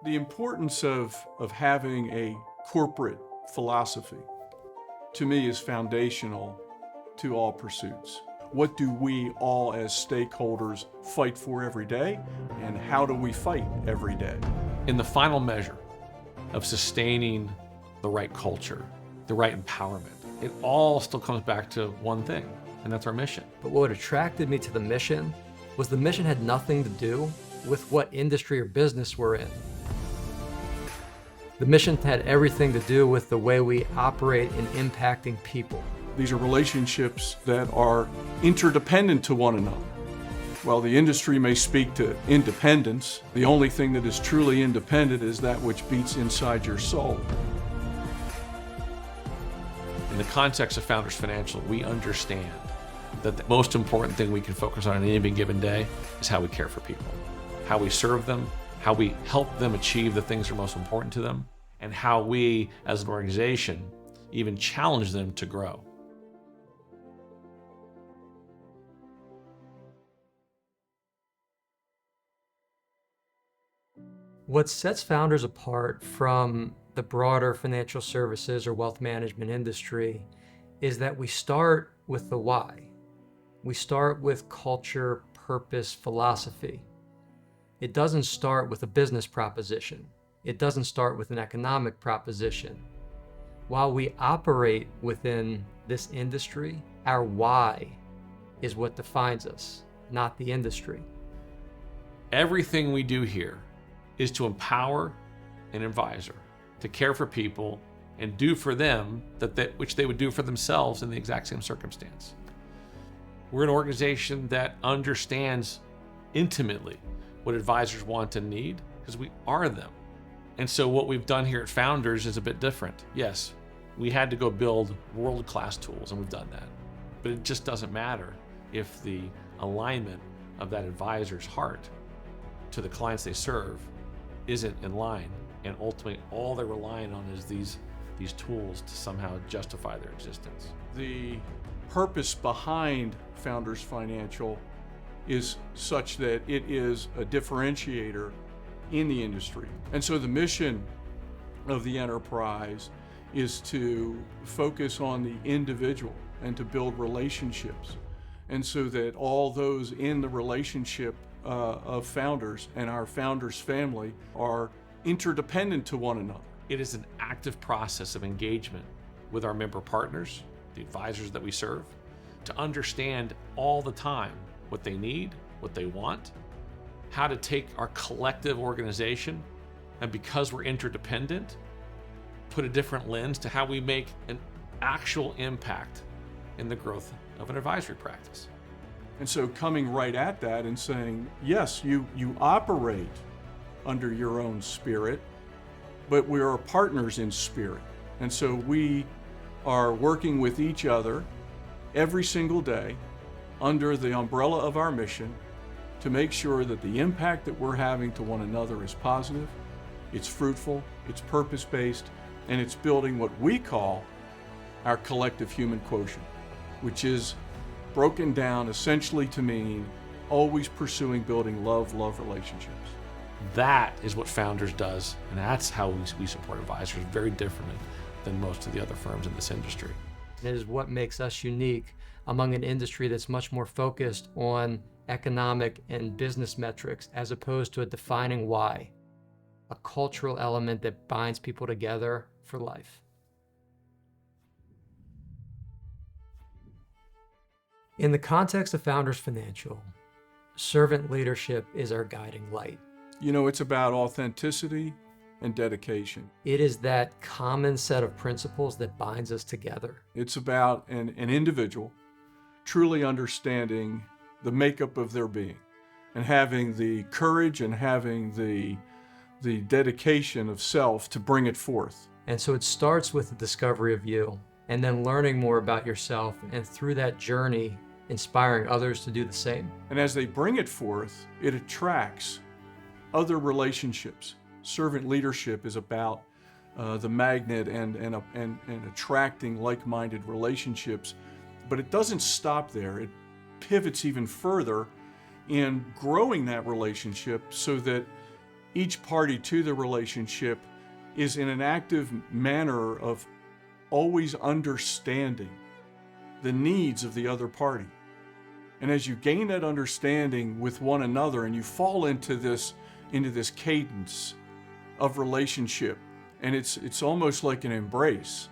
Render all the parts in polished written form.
The importance of having a corporate philosophy, to me, is foundational to all pursuits. What do we all as stakeholders fight for every day, and how do we fight every day? In the final measure of sustaining the right culture, the right empowerment, it all still comes back to one thing, and that's our mission. But what attracted me to the mission was the mission had nothing to do with what industry or business we're in. The mission had everything to do with the way we operate in impacting people. These are relationships that are interdependent to one another. While the industry may speak to independence, the only thing that is truly independent is that which beats inside your soul. In the context of Founders Financial, we understand that the most important thing we can focus on any given day is how we care for people, how we serve them, how we help them achieve the things that are most important to them, and how we, as an organization, even challenge them to grow. What sets Founders apart from the broader financial services or wealth management industry is that we start with the why. We start with culture, purpose, philosophy. It doesn't start with a business proposition. It doesn't start with an economic proposition. While we operate within this industry, our why is what defines us, not the industry. Everything we do here is to empower an advisor to care for people and do for them which they would do for themselves in the exact same circumstance. We're an organization that understands intimately what advisors want and need because we are them. And so what we've done here at Founders is a bit different. Yes, we had to go build world-class tools, and we've done that. But it just doesn't matter if the alignment of that advisor's heart to the clients they serve isn't in line, and ultimately all they're relying on is these tools to somehow justify their existence. The purpose behind Founders Financial is such that it is a differentiator in the industry. And so the mission of the enterprise is to focus on the individual and to build relationships. And so that all those in the relationship of founders and our founders family are interdependent to one another. It is an active process of engagement with our member partners, the advisors that we serve, to understand all the time what they need, what they want, how to take our collective organization, and because we're interdependent, put a different lens to how we make an actual impact in the growth of an advisory practice. And so coming right at that and saying, yes, you operate under your own spirit, but we are partners in spirit. And so we are working with each other every single day under the umbrella of our mission to make sure that the impact that we're having to one another is positive, it's fruitful, it's purpose-based, and it's building what we call our collective human quotient, which is broken down essentially to mean always pursuing building love relationships. That is what Founders does, and that's how we support advisors very differently than most of the other firms in this industry. It is what makes us unique among an industry that's much more focused on economic and business metrics as opposed to a defining why, a cultural element that binds people together for life. In the context of Founders Financial, servant leadership is our guiding light. You know, it's about authenticity and dedication. It is that common set of principles that binds us together. It's about an individual truly understanding the makeup of their being and having the courage and having the dedication of self to bring it forth. And so it starts with the discovery of you and then learning more about yourself, and through that journey, inspiring others to do the same. And as they bring it forth, it attracts other relationships. Servant leadership is about the magnet and attracting like-minded relationships, but it doesn't stop there. It pivots even further in growing that relationship so that each party to the relationship is in an active manner of always understanding the needs of the other party. And as you gain that understanding with one another and you fall into this cadence of relationship, and it's almost like an embrace.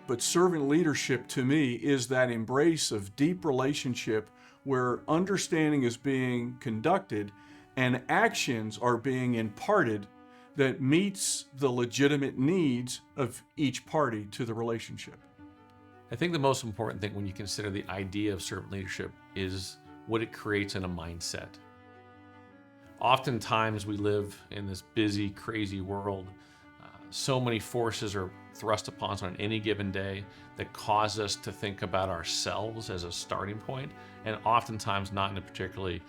But servant leadership to me is that embrace of deep relationship where understanding is being conducted and actions are being imparted that meets the legitimate needs of each party to the relationship. I think the most important thing when you consider the idea of servant leadership is what it creates in a mindset. Oftentimes we live in this busy, crazy world. So many forces are thrust upon us on any given day that cause us to think about ourselves as a starting point, and oftentimes not in a particularly,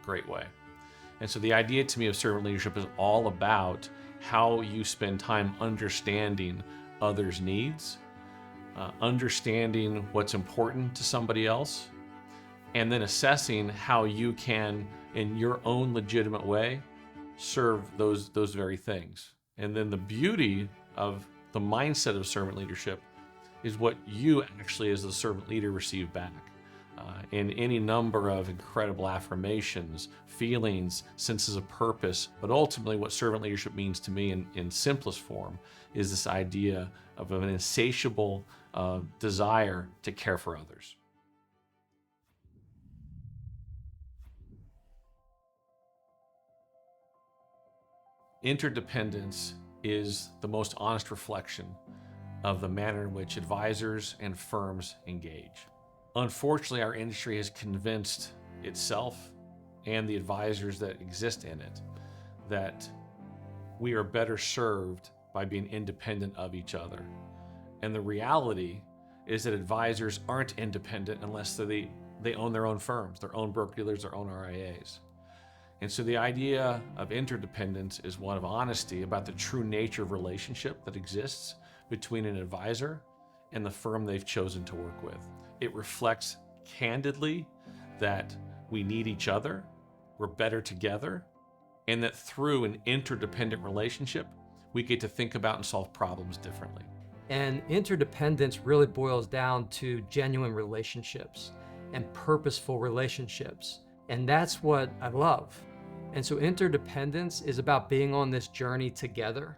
great way. And so the idea to me of servant leadership is all about how you spend time understanding others' needs, understanding what's important to somebody else, and then assessing how you can, in your own legitimate way, serve those very things. And then the beauty of the mindset of servant leadership is what you actually, as the servant leader, receive back. In any number of incredible affirmations, feelings, senses of purpose. But ultimately, what servant leadership means to me in simplest form is this idea of an insatiable desire to care for others. Interdependence is the most honest reflection of the manner in which advisors and firms engage. Unfortunately, our industry has convinced itself and the advisors that exist in it that we are better served by being independent of each other. And the reality is that advisors aren't independent unless they own their own firms, their own broker-dealers, their own RIAs. And so the idea of interdependence is one of honesty about the true nature of relationship that exists between an advisor and the firm they've chosen to work with. It reflects candidly that we need each other, we're better together, and that through an interdependent relationship, we get to think about and solve problems differently. And interdependence really boils down to genuine relationships and purposeful relationships. And that's what I love. And so interdependence is about being on this journey together.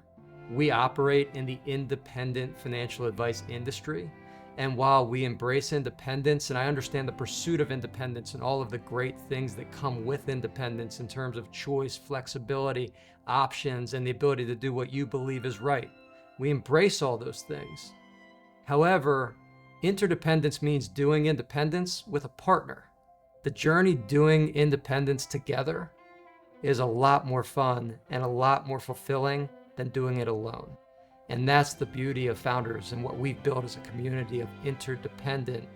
We operate in the independent financial advice industry. And while we embrace independence, and I understand the pursuit of independence and all of the great things that come with independence in terms of choice, flexibility, options, and the ability to do what you believe is right, we embrace all those things. However, interdependence means doing independence with a partner. The journey doing independence together is a lot more fun and a lot more fulfilling than doing it alone. And that's the beauty of Founders and what we've built as a community of interdependent,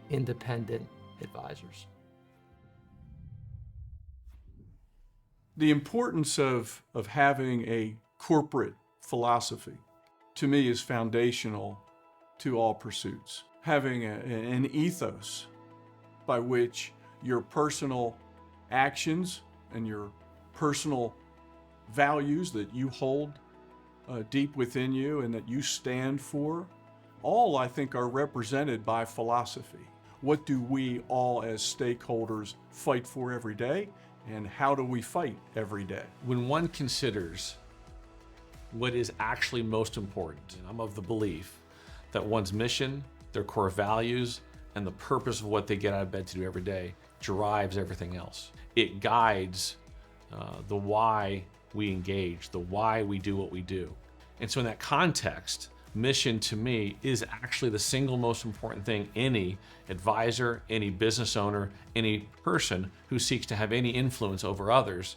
independent advisors. The importance of having a corporate philosophy, to me, is foundational to all pursuits. Having an ethos by which your personal actions and your personal values that you hold deep within you and that you stand for, all I think are represented by philosophy. What do we all as stakeholders fight for every day, and how do we fight every day? When one considers what is actually most important, and I'm of the belief that one's mission, their core values, and the purpose of what they get out of bed to do every day drives everything else. It guides the why we engage, the why we do what we do. And so in that context, mission to me is actually the single most important thing any advisor, any business owner, any person who seeks to have any influence over others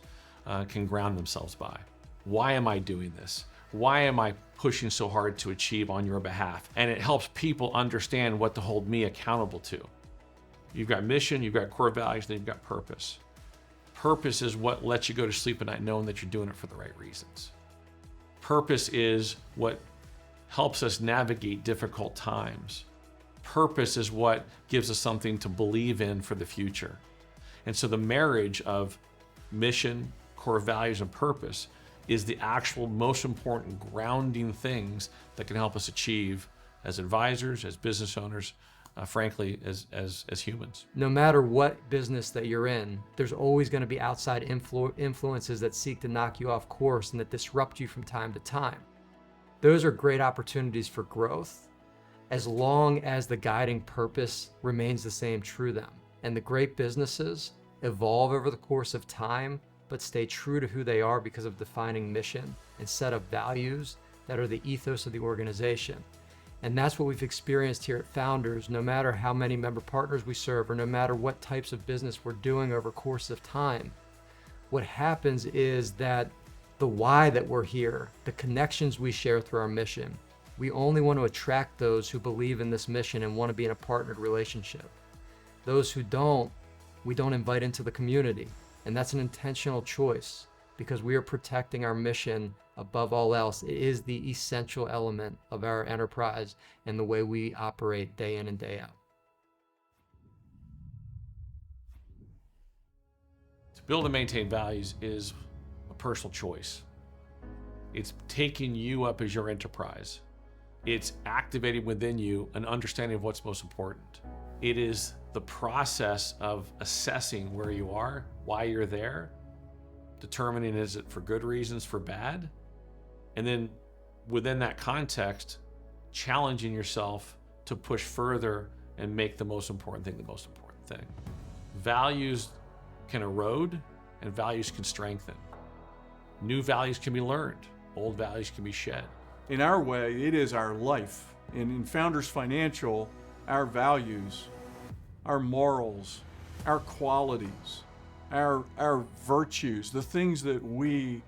can ground themselves by. Why am I doing this? Why am I pushing so hard to achieve on your behalf? And it helps people understand what to hold me accountable to. You've got mission, you've got core values, then you've got purpose. Purpose is what lets you go to sleep at night knowing that you're doing it for the right reasons. Purpose is what helps us navigate difficult times. Purpose is what gives us something to believe in for the future. And so the marriage of mission, core values and purpose is the actual most important grounding things that can help us achieve as advisors, as business owners, frankly, as humans. No matter what business that you're in, there's always going to be outside influences that seek to knock you off course and that disrupt you from time to time. Those are great opportunities for growth, as long as the guiding purpose remains the same true to them. And the great businesses evolve over the course of time, but stay true to who they are because of defining mission and set of values that are the ethos of the organization. And that's what we've experienced here at Founders, no matter how many member partners we serve or no matter what types of business we're doing over course of time. What happens is that the why that we're here, the connections we share through our mission, we only want to attract those who believe in this mission and want to be in a partnered relationship. Those who don't, we don't invite into the community. And that's an intentional choice because we are protecting our mission above all else. It is the essential element of our enterprise and the way we operate day in and day out. To build and maintain values is a personal choice. It's taking you up as your enterprise. It's activating within you an understanding of what's most important. It is the process of assessing where you are, why you're there, determining is it for good reasons, for bad, and then within that context, challenging yourself to push further and make the most important thing the most important thing. Values can erode and values can strengthen. New values can be learned, old values can be shed. In our way, it is our life. And in Founders Financial, our values, our morals, our qualities, our virtues, the things that we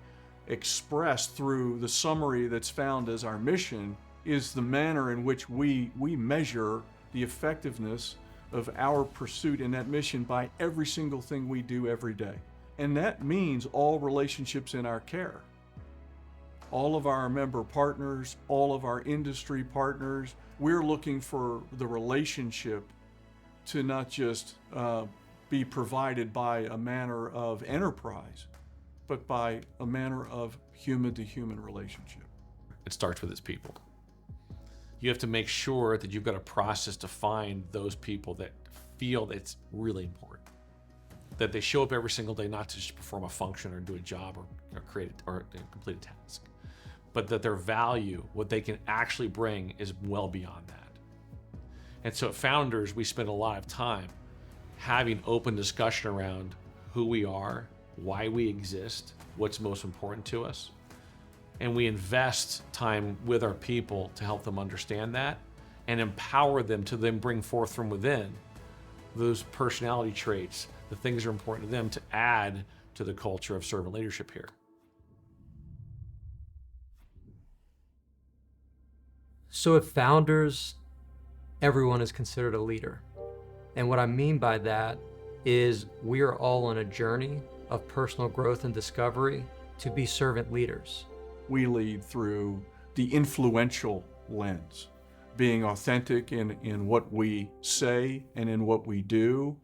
express through the summary that's found as our mission is the manner in which we measure the effectiveness of our pursuit in that mission by every single thing we do every day. And that means all relationships in our care. All of our member partners, all of our industry partners, we're looking for the relationship to not just be provided by a manner of enterprise, but by a manner of human-to-human relationship. It starts with its people. You have to make sure that you've got a process to find those people that feel that it's really important, that they show up every single day not to just perform a function or do a job or create or complete a task, but that their value, what they can actually bring, is well beyond that. And so at Founders, we spend a lot of time having open discussion around who we are, why we exist, what's most important to us. And we invest time with our people to help them understand that and empower them to then bring forth from within those personality traits, the things that are important to them, to add to the culture of servant leadership here. So at Founders, everyone is considered a leader. And what I mean by that is we are all on a journey of personal growth and discovery to be servant leaders. We lead through the influential lens, being authentic in what we say and in what we do,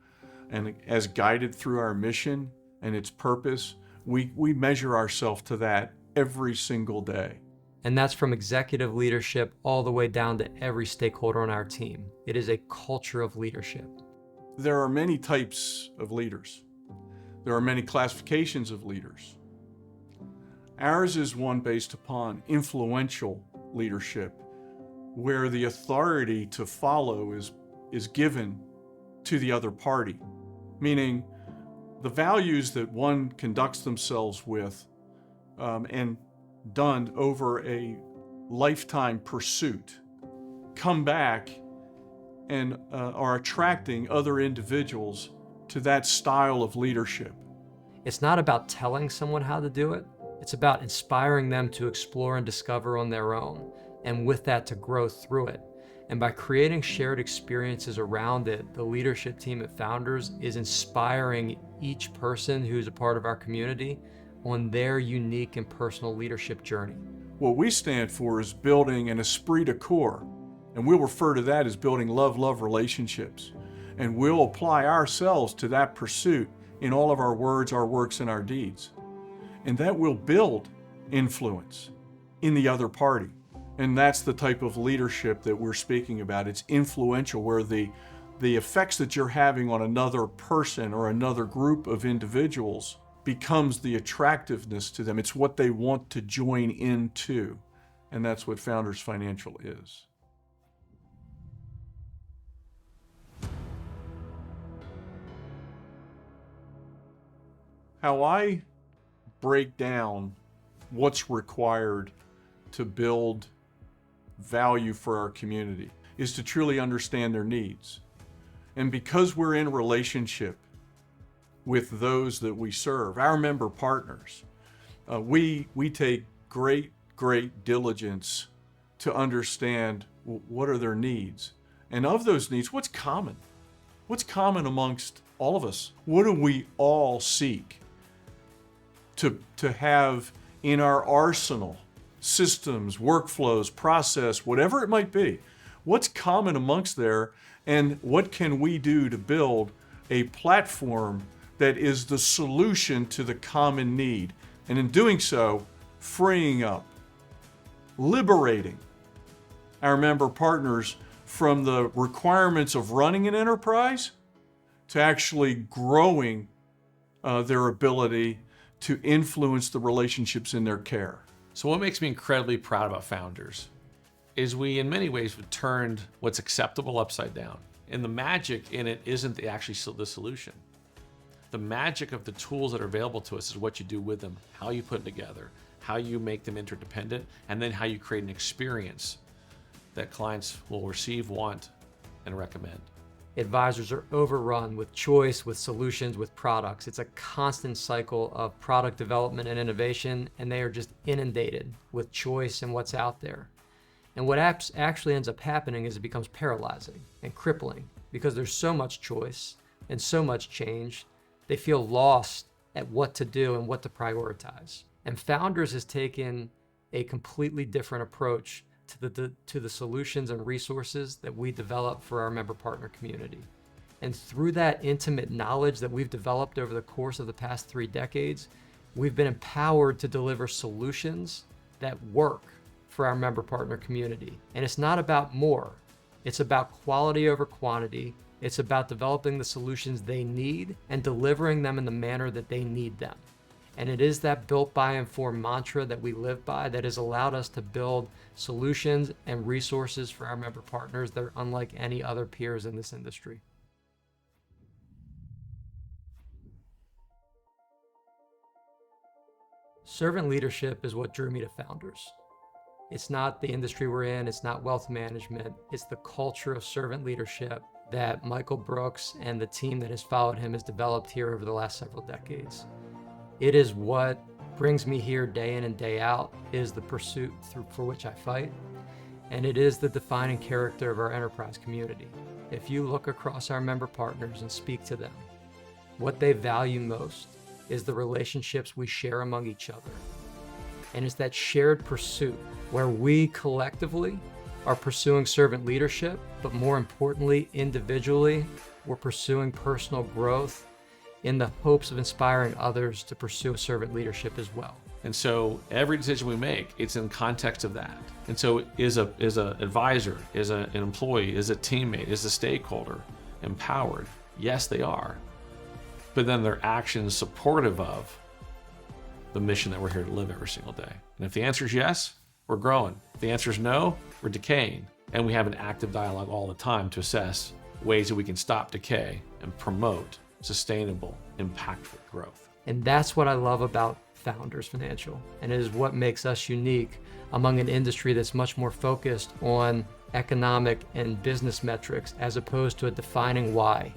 and as guided through our mission and its purpose, we measure ourselves to that every single day. And that's from executive leadership all the way down to every stakeholder on our team. It is a culture of leadership. There are many types of leaders. There are many classifications of leaders. Ours is one based upon influential leadership, where the authority to follow is given to the other party, meaning the values that one conducts themselves with and done over a lifetime pursuit come back and are attracting other individuals to that style of leadership. It's not about telling someone how to do it. It's about inspiring them to explore and discover on their own, and with that to grow through it. And by creating shared experiences around it, the leadership team at Founders is inspiring each person who's a part of our community on their unique and personal leadership journey. What we stand for is building an esprit de corps, and we'll refer to that as building love relationships. And we'll apply ourselves to that pursuit in all of our words, our works, and our deeds. And that will build influence in the other party. And that's the type of leadership that we're speaking about. It's influential, where the effects that you're having on another person or another group of individuals becomes the attractiveness to them. It's what they want to join into. And that's what Founders Financial is. How I break down what's required to build value for our community is to truly understand their needs. And because we're in relationship with those that we serve, our member partners, we take great diligence to understand what are their needs. And of those needs, what's common? What's common amongst all of us? What do we all seek to have in our arsenal, systems, workflows, process, whatever it might be? What's common amongst there, and what can we do to build a platform that is the solution to the common need? And in doing so, freeing up, liberating our member partners from the requirements of running an enterprise to actually growing their ability to influence the relationships in their care. So what makes me incredibly proud about Founders is we, in many ways, have turned what's acceptable upside down. And the magic in it isn't actually the solution. The magic of the tools that are available to us is what you do with them, how you put them together, how you make them interdependent, and then how you create an experience that clients will receive, want, and recommend. Advisors are overrun with choice, with solutions, with products. It's a constant cycle of product development and innovation, and they are just inundated with choice and what's out there. And what actually ends up happening is it becomes paralyzing and crippling because there's so much choice and so much change. They feel lost at what to do and what to prioritize. And Founders has taken a completely different approach to the solutions and resources that we develop for our member partner community. And through that intimate knowledge that we've developed over the course of the past 3 decades, we've been empowered to deliver solutions that work for our member partner community. And it's not about more, it's about quality over quantity. It's about developing the solutions they need and delivering them in the manner that they need them. And it is that built by informed mantra that we live by that has allowed us to build solutions and resources for our member partners that are unlike any other peers in this industry. Servant leadership is what drew me to Founders. It's not the industry we're in, it's not wealth management, it's the culture of servant leadership that Michael Brooks and the team that has followed him has developed here over the last several decades. It is what brings me here day in and day out, is the pursuit for which I fight, and it is the defining character of our enterprise community. If you look across our member partners and speak to them, what they value most is the relationships we share among each other. And it's that shared pursuit where we collectively are pursuing servant leadership, but more importantly, individually, we're pursuing personal growth in the hopes of inspiring others to pursue servant leadership as well. And so every decision we make, it's in context of that. And so is a advisor, is an employee, is a teammate, is a stakeholder empowered? Yes, they are. But then their actions supportive of the mission that we're here to live every single day. And if the answer is yes, we're growing. If the answer is no, we're decaying. And we have an active dialogue all the time to assess ways that we can stop decay and promote sustainable, impactful growth. And that's what I love about Founders Financial, and it is what makes us unique among an industry that's much more focused on economic and business metrics as opposed to a defining why,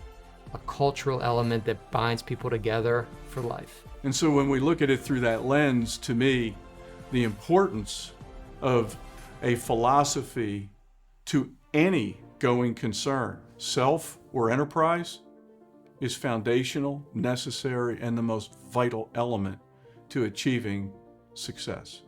a cultural element that binds people together for life. And so when we look at it through that lens, to me, the importance of a philosophy to any going concern, self or enterprise, is foundational, necessary, and the most vital element to achieving success.